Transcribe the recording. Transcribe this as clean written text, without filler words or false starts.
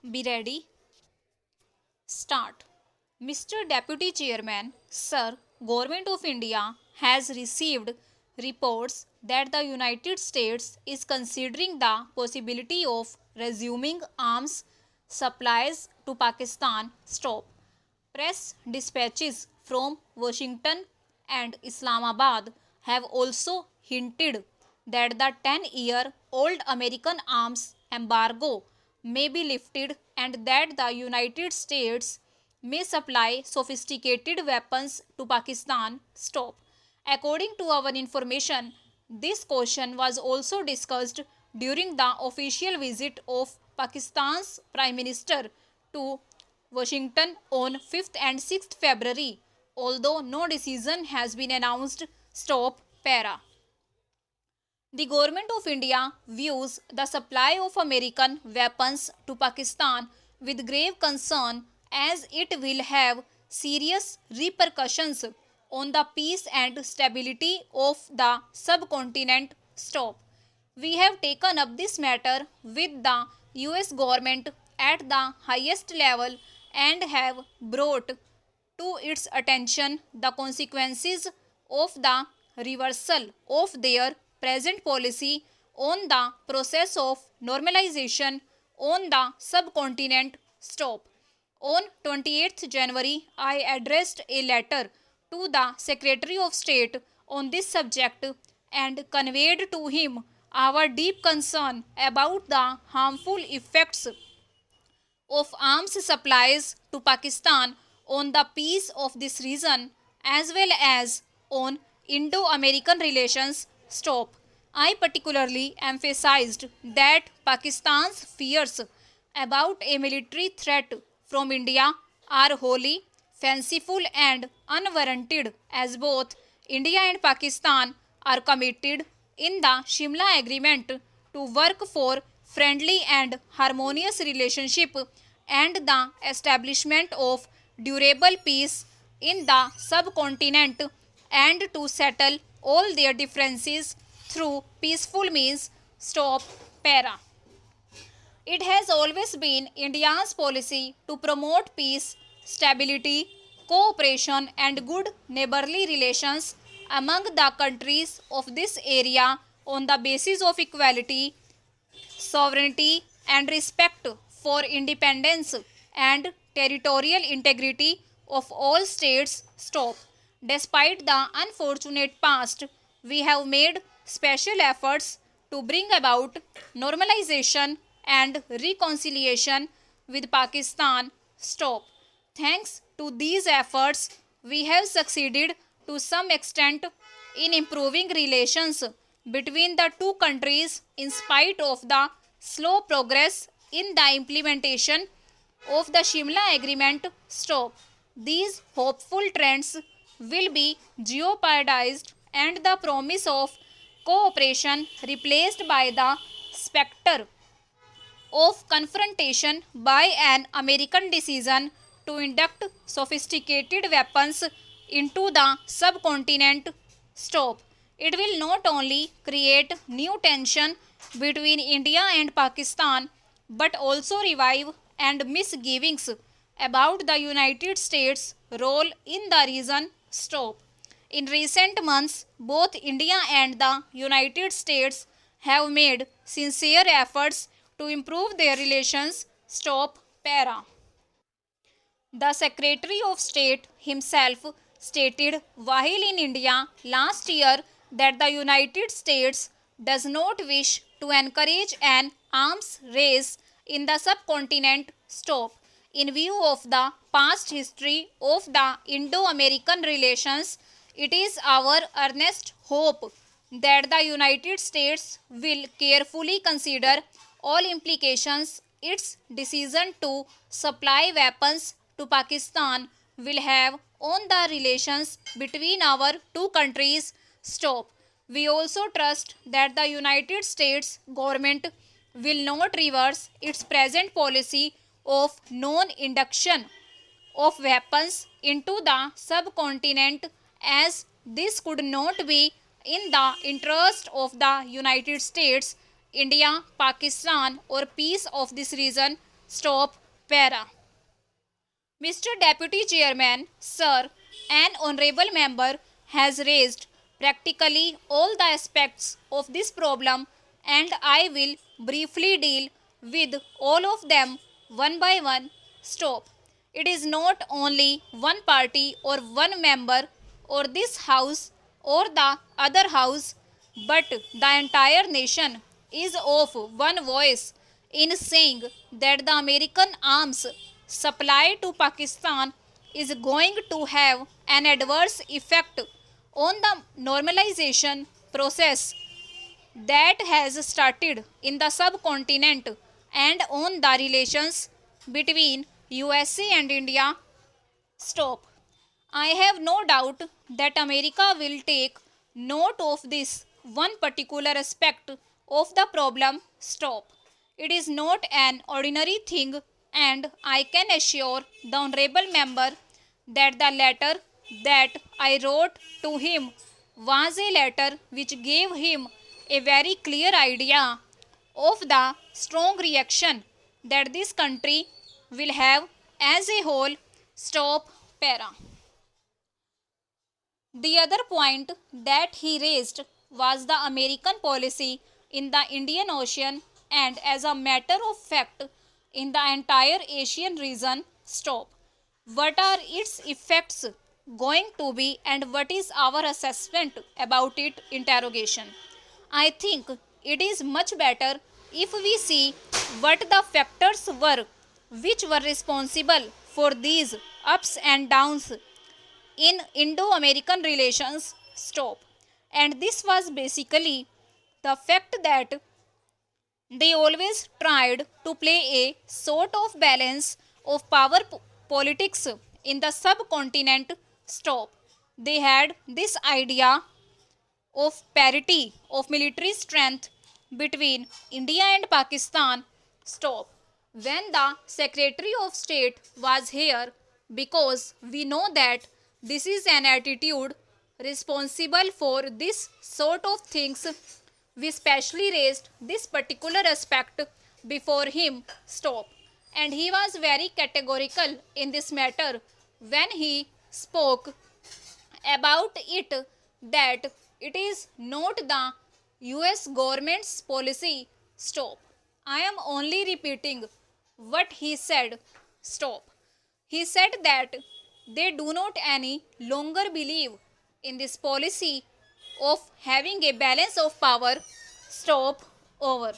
Be ready. Start. Mr. Deputy Chairman, Sir, Government of India has received reports that the United States is considering the possibility of resuming arms supplies to Pakistan. Stop. Press dispatches from Washington and Islamabad have also hinted that the 10-year-old American arms embargo may be lifted and that the United States may supply sophisticated weapons to Pakistan. Stop. According to our information, this question was also discussed during the official visit of Pakistan's Prime Minister to Washington on 5th and 6th February, although no decision has been announced. Stop. Para. The Government of India views the supply of American weapons to Pakistan with grave concern as it will have serious repercussions on the peace and stability of the subcontinent. Stop. We have taken up this matter with the US government at the highest level and have brought to its attention the consequences of the reversal of their present policy on the process of normalization on the subcontinent. Stop. On 28th January, I addressed a letter to the Secretary of State on this subject and conveyed to him our deep concern about the harmful effects of arms supplies to Pakistan on the peace of this region as well as on Indo-American relations. Stop. I particularly emphasized that Pakistan's fears about a military threat from India are wholly fanciful and unwarranted, as both India and Pakistan are committed in the Shimla Agreement to work for friendly and harmonious relationship and the establishment of durable peace in the subcontinent and to settle all their differences through peaceful means. Stop. Para. It has always been India's policy to promote peace, stability, cooperation, and good neighborly relations among the countries of this area on the basis of equality, sovereignty, and respect for independence and territorial integrity of all states. Stop. Despite the unfortunate past, we have made special efforts to bring about normalization and reconciliation with Pakistan. Stop. Thanks to these efforts, we have succeeded to some extent in improving relations between the two countries in spite of the slow progress in the implementation of the Shimla Agreement. Stop. These hopeful trends will be jeopardized and the promise of cooperation replaced by the specter of confrontation by an American decision to induct sophisticated weapons into the subcontinent. Stop. It will not only create new tension between India and Pakistan but also revive and misgivings about the United States' role in the region. Stop. In recent months, both India and the United States have made sincere efforts to improve their relations. Stop. Para. The Secretary of State himself stated while in India last year that the United States does not wish to encourage an arms race in the subcontinent. Stop. In view of the past history of the Indo-American relations, it is our earnest hope that the United States will carefully consider all implications its decision to supply weapons to Pakistan will have on the relations between our two countries. Stop. We also trust that the United States government will not reverse its present policy of non-induction of weapons into the subcontinent, as this could not be in the interest of the United States, India, Pakistan, or peace of this region. Stop. Para. Mr. Deputy Chairman, Sir, an honorable member has raised practically all the aspects of this problem, and I will briefly deal with all of them one by one. Stop. It is not only one party or one member or this house or the other house, but the entire nation is of one voice in saying that the American arms supply to Pakistan is going to have an adverse effect on the normalization process that has started in the subcontinent and on the relations between USA and India. Stop. I have no doubt that America will take note of this one particular aspect of the problem. Stop. It is not an ordinary thing, and I can assure the honorable member that the letter that I wrote to him was a letter which gave him a very clear idea of the strong reaction that this country will have as a whole. Stop. Para. The other point that he raised was the American policy in the Indian Ocean and, as a matter of fact, in the entire Asian region. Stop. What are its effects going to be, and what is our assessment about it? Interrogation. I think it is much better if we see what the factors were which were responsible for these ups and downs in Indo-American relations. Stop. And this was basically the fact that they always tried to play a sort of balance of power politics in the subcontinent. Stop. They had this idea of parity of military strength between India and Pakistan. Stop. When the Secretary of State was here, because we know that this is an attitude responsible for this sort of things, we specially raised this particular aspect before him. Stop. And he was very categorical in this matter when he spoke about it, that it is not the US government's policy. Stop. I am only repeating what he said. Stop. He said that they do not any longer believe in this policy of having a balance of power. Stop. Over.